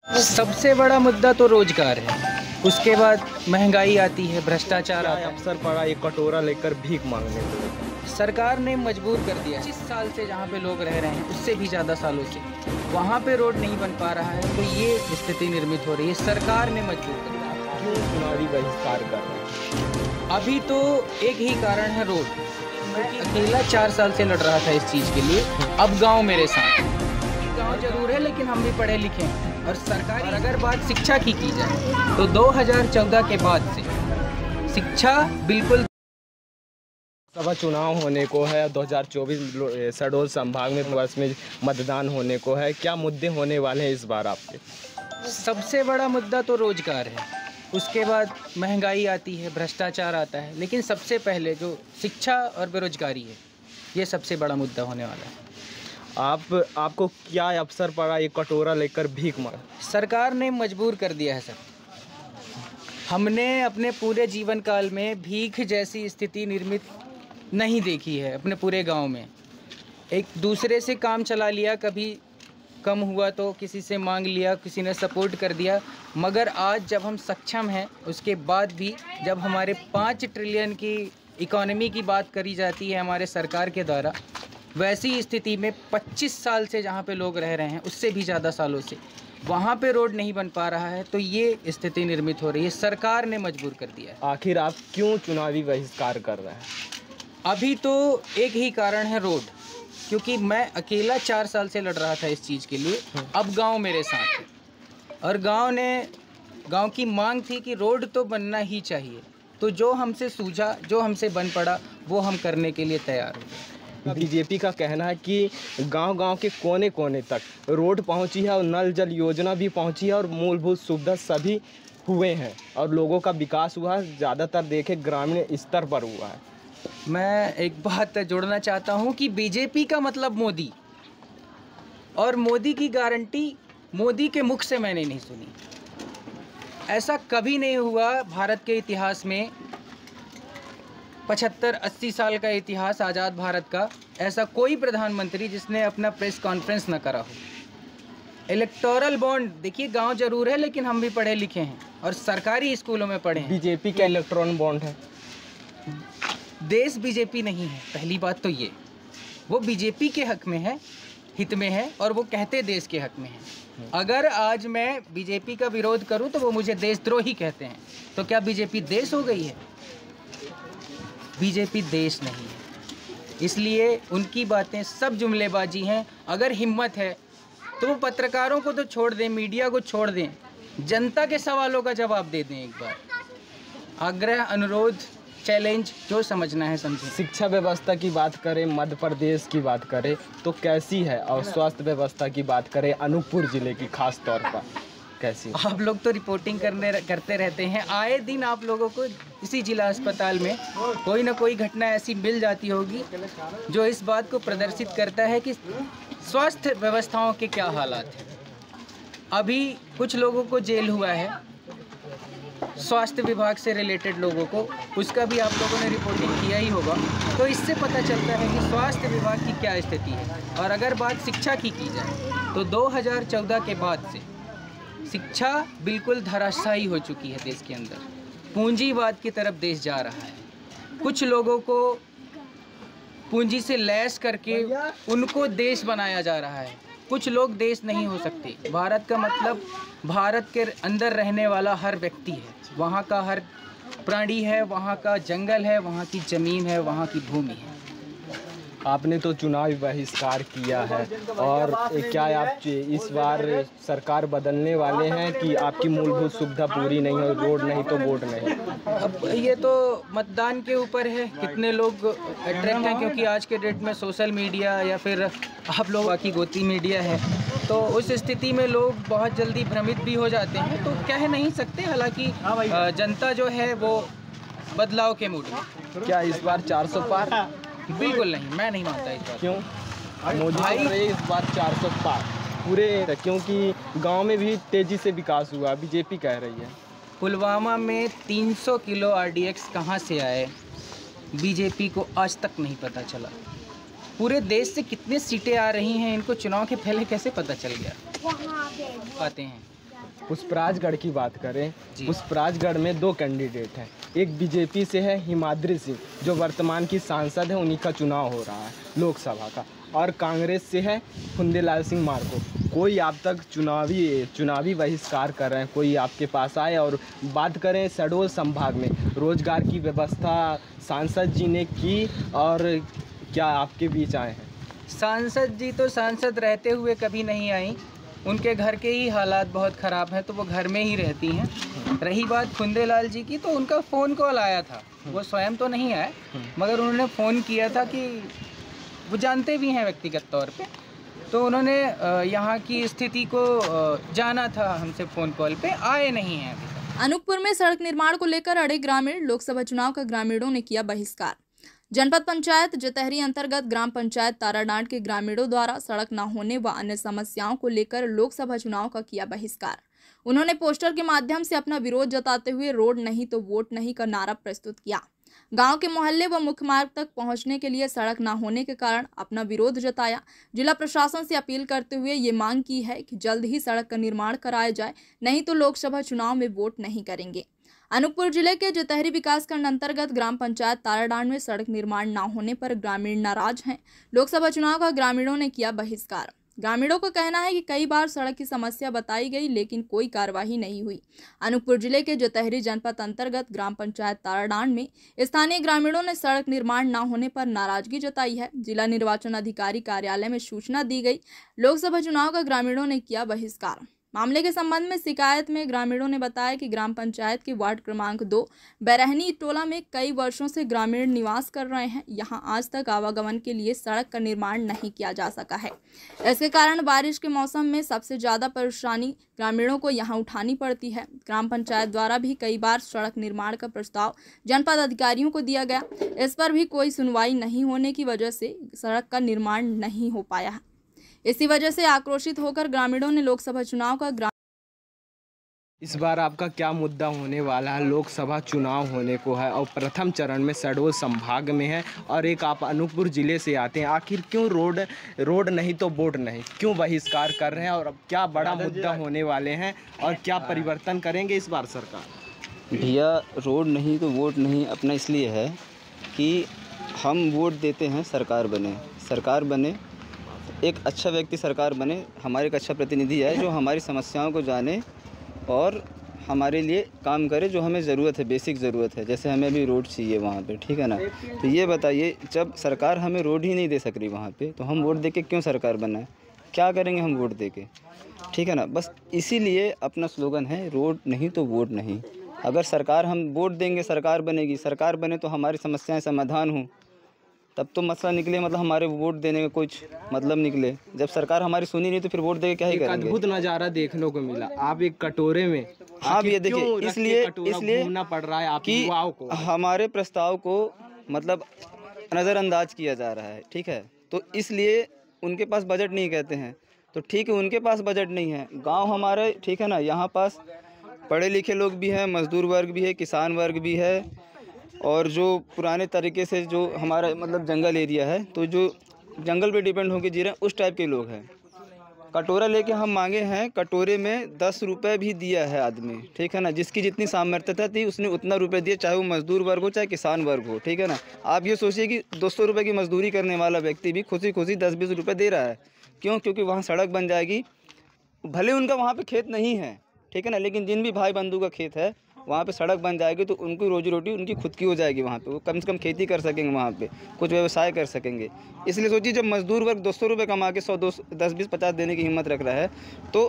सबसे बड़ा मुद्दा तो रोजगार है, उसके बाद महंगाई आती है, भ्रष्टाचार आता है। अवसर पड़ा एक कटोरा लेकर भीख मांगने को। सरकार ने मजबूर कर दिया है। 25 साल से जहाँ पे लोग रह रहे हैं, उससे भी ज़्यादा सालों से वहाँ पे रोड नहीं बन पा रहा है, तो ये स्थिति निर्मित हो रही है। सरकार ने मजबूर कर दिया। क्यों चुनावी बहिष्कार कर रहे हैं? अभी तो एक ही कारण है, रोड। अकेला 4 साल से लड़ रहा था इस चीज़ के लिए, अब गाँव मेरे साथ। गाँव जरूर है, लेकिन हम भी पढ़े लिखे हैं। और सरकार, अगर बात शिक्षा की जाए तो 2014 के बाद से शिक्षा बिल्कुल। सभा चुनाव होने को है, 2024 शहडोल संभाग में वर्ष में मतदान होने को है। क्या मुद्दे होने वाले हैं इस बार आपके? सबसे बड़ा मुद्दा तो रोजगार है, उसके बाद महंगाई आती है, भ्रष्टाचार आता है, लेकिन सबसे पहले जो शिक्षा और बेरोजगारी है, ये सबसे बड़ा मुद्दा होने वाला है। आपको क्या अवसर पड़ा एक कटोरा लेकर भीख मांग? सरकार ने मजबूर कर दिया है सर। हमने अपने पूरे जीवन काल में भीख जैसी स्थिति निर्मित नहीं देखी है। अपने पूरे गांव में एक दूसरे से काम चला लिया, कभी कम हुआ तो किसी से मांग लिया, किसी ने सपोर्ट कर दिया। मगर आज जब हम सक्षम हैं, उसके बाद भी जब हमारे 5 ट्रिलियन की इकोनॉमी की बात करी जाती है हमारे सरकार के द्वारा, वैसी स्थिति में 25 साल से जहाँ पे लोग रह रहे हैं, उससे भी ज़्यादा सालों से वहाँ पे रोड नहीं बन पा रहा है, तो ये स्थिति निर्मित हो रही है। सरकार ने मजबूर कर दिया है। आखिर आप क्यों चुनावी बहिष्कार कर रहे हैं? अभी तो एक ही कारण है, रोड। क्योंकि मैं अकेला 4 साल से लड़ रहा था इस चीज़ के लिए, अब गांव मेरे साथ है। और गांव की मांग थी कि रोड तो बनना ही चाहिए, तो जो हमसे सूझा, जो हमसे बन पड़ा, वो हम करने के लिए तैयार हो गए। बीजेपी का कहना है कि गांव-गांव के कोने-कोने तक रोड पहुंची है और नल जल योजना भी पहुंची है और मूलभूत सुविधा सभी हुए हैं और लोगों का विकास हुआ है, ज़्यादातर देखे ग्रामीण स्तर पर हुआ है। मैं एक बात जोड़ना चाहता हूं कि बीजेपी का मतलब मोदी, और मोदी की गारंटी मोदी के मुख से मैंने नहीं सुनी। ऐसा कभी नहीं हुआ भारत के इतिहास में, 75-80 साल का इतिहास आज़ाद भारत का, ऐसा कोई प्रधानमंत्री जिसने अपना प्रेस कॉन्फ्रेंस न करा हो। इलेक्टोरल बॉन्ड देखिए, गांव जरूर है, लेकिन हम भी पढ़े लिखे हैं और सरकारी स्कूलों में पढ़े हैं। बीजेपी का इलेक्टोरल बॉन्ड है। देश बीजेपी नहीं है, पहली बात तो ये। वो बीजेपी के हक में है, हित में है, और वो कहते देश के हक में है। अगर आज मैं बीजेपी का विरोध करूं तो वो मुझे देशद्रोही कहते हैं, तो क्या बीजेपी देश हो गई है? बीजेपी देश नहीं है, इसलिए उनकी बातें सब जुमलेबाजी हैं। अगर हिम्मत है तो वो पत्रकारों को तो छोड़ दें, मीडिया को छोड़ दें, जनता के सवालों का जवाब दे दें एक बार। आग्रह, अनुरोध, चैलेंज, जो समझना है समझें। शिक्षा व्यवस्था की बात करें, मध्य प्रदेश की बात करें तो कैसी है, और स्वास्थ्य व्यवस्था की बात करें अनूपपुर ज़िले की खास तौर पर कैसी? आप लोग तो रिपोर्टिंग करते रहते हैं, आए दिन आप लोगों को इसी जिला अस्पताल में कोई ना कोई घटना ऐसी मिल जाती होगी जो इस बात को प्रदर्शित करता है कि स्वास्थ्य व्यवस्थाओं के क्या हालात हैं। अभी कुछ लोगों को जेल हुआ है, स्वास्थ्य विभाग से रिलेटेड लोगों को, उसका भी आप लोगों ने रिपोर्टिंग किया ही होगा। तो इससे पता चलता है कि स्वास्थ्य विभाग की क्या स्थिति है। और अगर बात शिक्षा की जाए तो 2014 के बाद से शिक्षा बिल्कुल धराशायी हो चुकी है देश के अंदर। पूंजीवाद की तरफ देश जा रहा है। कुछ लोगों को पूंजी से लैस करके उनको देश बनाया जा रहा है। कुछ लोग देश नहीं हो सकते। भारत का मतलब भारत के अंदर रहने वाला हर व्यक्ति है, वहाँ का हर प्राणी है, वहाँ का जंगल है, वहाँ की ज़मीन है, वहाँ की भूमि है। आपने तो चुनावी बहिष्कार किया है, और क्या आप इस बार सरकार बदलने वाले हैं कि आपकी मूलभूत सुविधा पूरी नहीं है, रोड नहीं तो वोट नहीं? अब ये तो मतदान के ऊपर है, कितने लोग अट्रैक्ट हैं, क्योंकि आज के डेट में सोशल मीडिया या फिर आप लोग की गोती मीडिया है, तो उस स्थिति में लोग बहुत जल्दी भ्रमित भी हो जाते हैं, तो कह नहीं सकते। हालांकि जनता जो है वो बदलाव के मूड में। क्या इस बार 400 पार? बिल्कुल नहीं, मैं नहीं मानता इस बार। क्यों? मोदी भाई इस बार 400 पार पूरे, क्योंकि गांव में भी तेजी से विकास हुआ, बीजेपी कह रही है। पुलवामा में 300 किलो RDX कहाँ से आए, बीजेपी को आज तक नहीं पता चला। पूरे देश से कितने सीटें आ रही हैं, इनको चुनाव के पहले कैसे पता चल गया? आते हैं पुष्पराजगढ़ की बात करें, पुष्पराजगढ़ में 2 कैंडिडेट हैं। एक बीजेपी से है हिमाद्री सिंह, जो वर्तमान की सांसद है, उन्हीं का चुनाव हो रहा है लोकसभा का, और कांग्रेस से है फुंदेलाल सिंह मार्को। कोई आप तक चुनावी बहिष्कार कर रहे हैं, कोई आपके पास आए? और बात करें शहडोल संभाग में रोजगार की व्यवस्था सांसद जी ने की, और क्या आपके बीच आए हैं? सांसद जी तो सांसद रहते हुए कभी नहीं आई, उनके घर के ही हालात बहुत ख़राब हैं तो वो घर में ही रहती हैं। रही बात फुंदेलाल जी की, तो उनका फ़ोन कॉल आया था, वो स्वयं तो नहीं आए, मगर उन्होंने फ़ोन किया था कि वो जानते भी हैं व्यक्तिगत तौर पे, तो उन्होंने यहाँ की स्थिति को जाना था हमसे फ़ोन कॉल पे, आए नहीं हैं अभी तक। अनूपपुर में सड़क निर्माण को लेकर अड़े ग्रामीण, लोकसभा चुनाव का ग्रामीणों ने किया बहिष्कार। जनपद पंचायत जतहरी अंतर्गत ग्राम पंचायत ताराडांड के ग्रामीणों द्वारा सड़क न होने व अन्य समस्याओं को लेकर लोकसभा चुनाव का किया बहिष्कार। उन्होंने पोस्टर के माध्यम से अपना विरोध जताते हुए रोड नहीं तो वोट नहीं का नारा प्रस्तुत किया। गांव के मोहल्ले व मुख्य मार्ग तक पहुंचने के लिए सड़क न होने के कारण अपना विरोध जताया। जिला प्रशासन से अपील करते हुए ये मांग की है कि जल्द ही सड़क का निर्माण कराया जाए, नहीं तो लोकसभा चुनाव में वोट नहीं करेंगे। अनूपपुर जिले के जतहरी विकासखंड अंतर्गत ग्राम पंचायत ताराडांड में सड़क निर्माण न होने पर ग्रामीण नाराज हैं। लोकसभा चुनाव का ग्रामीणों ने किया बहिष्कार। ग्रामीणों का कहना है कि कई बार सड़क की समस्या बताई गई लेकिन कोई कार्रवाई नहीं हुई। अनूपपुर जिले के जतहरी जनपद अंतर्गत ग्राम पंचायत ताराडांड में स्थानीय ग्रामीणों ने सड़क निर्माण न होने पर नाराजगी जताई है। जिला निर्वाचन अधिकारी कार्यालय में सूचना दी गई। लोकसभा चुनाव का ग्रामीणों ने किया बहिष्कार। मामले के संबंध में शिकायत में ग्रामीणों ने बताया कि ग्राम पंचायत के वार्ड क्रमांक 2 बैरहनी टोला में कई वर्षों से ग्रामीण निवास कर रहे हैं। यहां आज तक आवागमन के लिए सड़क का निर्माण नहीं किया जा सका है। इसके कारण बारिश के मौसम में सबसे ज्यादा परेशानी ग्रामीणों को यहां उठानी पड़ती है। ग्राम पंचायत द्वारा भी कई बार सड़क निर्माण का प्रस्ताव जनपद अधिकारियों को दिया गया, इस पर भी कोई सुनवाई नहीं होने की वजह से सड़क का निर्माण नहीं हो पाया है। इसी वजह से आक्रोशित होकर ग्रामीणों ने लोकसभा चुनाव का इस बार आपका क्या मुद्दा होने वाला है? लोकसभा चुनाव होने को है और प्रथम चरण में शहडोल संभाग में है, और एक आप अनूपपुर जिले से आते हैं। आखिर क्यों रोड नहीं तो वोट नहीं, क्यों बहिष्कार कर रहे हैं, और अब क्या बड़ा मुद्दा होने वाले हैं और क्या परिवर्तन करेंगे इस बार सरकार? भैया, रोड नहीं तो वोट नहीं अपना इसलिए है कि हम वोट देते हैं सरकार बने एक अच्छा व्यक्ति सरकार बने, हमारे एक अच्छा प्रतिनिधि है जो हमारी समस्याओं को जाने और हमारे लिए काम करे, जो हमें ज़रूरत है, बेसिक ज़रूरत है। जैसे हमें अभी रोड चाहिए वहाँ पे, ठीक है ना। तो ये बताइए, जब सरकार हमें रोड ही नहीं दे सक रही वहाँ पे, तो हम वोट दे के क्यों सरकार बनाए? क्या करेंगे हम वोट दे के, ठीक है ना। बस इसीलिए अपना स्लोगन है, रोड नहीं तो वोट नहीं। अगर सरकार, हम वोट देंगे सरकार बनेगी, सरकार बने तो हमारी समस्याएँ समाधान हों, तब तो मसला निकले, मतलब हमारे वोट देने का कुछ मतलब निकले। जब सरकार हमारी सुनी नहीं तो फिर वोट दे के क्या ही करेंगे। अद्भुत नज़ारा देखने को मिला, आप एक कटोरे में, आप ये देखिए, इसलिए घूमना पड़ रहा है आप युवाओं को। हमारे प्रस्ताव को मतलब नज़रअंदाज किया जा रहा है, ठीक है। तो इसलिए उनके पास बजट नहीं कहते हैं, तो ठीक है, उनके पास बजट नहीं है। गाँव हमारे, ठीक है ना, यहाँ पास पढ़े लिखे लोग भी हैं, मजदूर वर्ग भी है, किसान वर्ग भी है, और जो पुराने तरीके से जो हमारा मतलब जंगल एरिया है, तो जो जंगल पे डिपेंड होकर जी रहे हैं, उस टाइप के लोग हैं। कटोरा लेके हम मांगे हैं, कटोरे में 10 रुपये भी दिया है आदमी, ठीक है ना। जिसकी जितनी सामर्थ्यता थी उसने उतना रुपये दिया, चाहे वो मजदूर वर्ग हो चाहे किसान वर्ग हो, ठीक है ना। आप ये सोचिए कि 200 रुपये की मजदूरी करने वाला व्यक्ति भी खुशी खुशी 10-20 रुपये दे रहा है। क्यों? क्योंकि वहाँ सड़क बन जाएगी। भले उनका वहाँ पर खेत नहीं है, ठीक है ना, लेकिन जिन भी भाई बंधु का खेत है वहाँ पे सड़क बन जाएगी तो उनकी रोजी रोटी उनकी खुद की हो जाएगी। वहाँ पे वो कम से कम खेती कर सकेंगे, वहाँ पे कुछ व्यवसाय कर सकेंगे। इसलिए सोचिए, जब मजदूर वर्ग 200 रुपये कमा के 100, 200, 10, 20, 50 देने की हिम्मत रख रहा है, तो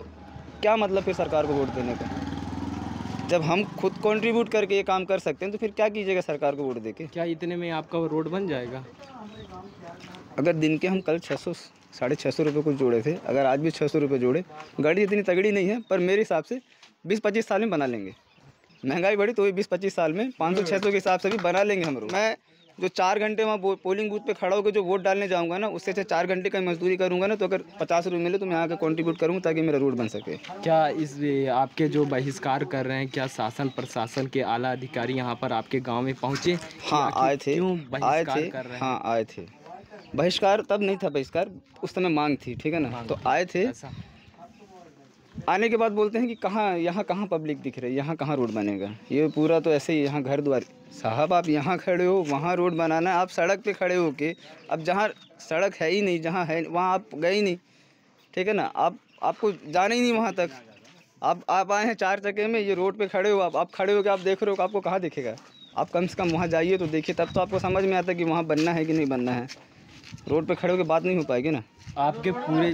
क्या मतलब फिर सरकार को वोट देने का? जब हम खुद कंट्रीब्यूट करके ये काम कर सकते हैं तो फिर क्या कीजिएगा सरकार को वोट दे के? क्या इतने में आपका रोड बन जाएगा? अगर दिन के हम कल 600 650 रुपये कुछ जोड़े थे, अगर आज भी 600 रुपये जोड़े, गाड़ी इतनी तगड़ी नहीं है, पर मेरे हिसाब से 20-25 साल में बना लेंगे। महंगाई बढ़ी तो भी 20-25 साल में 500-600 के हिसाब से भी बना लेंगे हम लोग। मैं जो 4 घंटे वहाँ पोलिंग बूथ पे खड़ा होकर जो वोट डालने जाऊँगा ना, उससे अच्छा 4 घंटे का मजदूरी करूँगा ना, तो अगर 50 रुपये मिले तो मैं यहाँ का कंट्रीब्यूट करूँगा ताकि मेरा रोड बन सके। क्या इस आपके जो बहिष्कार कर रहे हैं, क्या शासन प्रशासन के आला अधिकारी यहाँ पर आपके गाँव में पहुँचे? हाँ, आए थे, क्यों बहिष्कार कर रहे हैं? हाँ, आए थे। बहिष्कार तब नहीं था, बहिष्कार उस समय मांग थी, ठीक है ना। तो आए थे, आने के बाद बोलते हैं कि यहाँ कहाँ पब्लिक दिख रही है, यहाँ कहाँ रोड बनेगा। ये पूरा तो ऐसे ही यहाँ घर द्वार। साहब आप यहाँ खड़े हो, वहाँ रोड बनाना है। आप सड़क पे खड़े हो के, अब जहाँ सड़क है ही नहीं, जहाँ है वहाँ आप गए ही नहीं, ठीक है ना। आपको जाना ही नहीं वहाँ तक। आप आए हैं 4 चक्के में, ये रोड पे खड़े हो, आप खड़े हो के आप देख रहे हो, आपको कहाँ दिखेगा। आप कम से कम वहाँ जाइए तो देखिए, तब तो आपको समझ में आता है कि वहाँ बनना है कि नहीं बनना है। रोड पे खड़े होकर बात नहीं हो पाएगी ना। आपके पूरे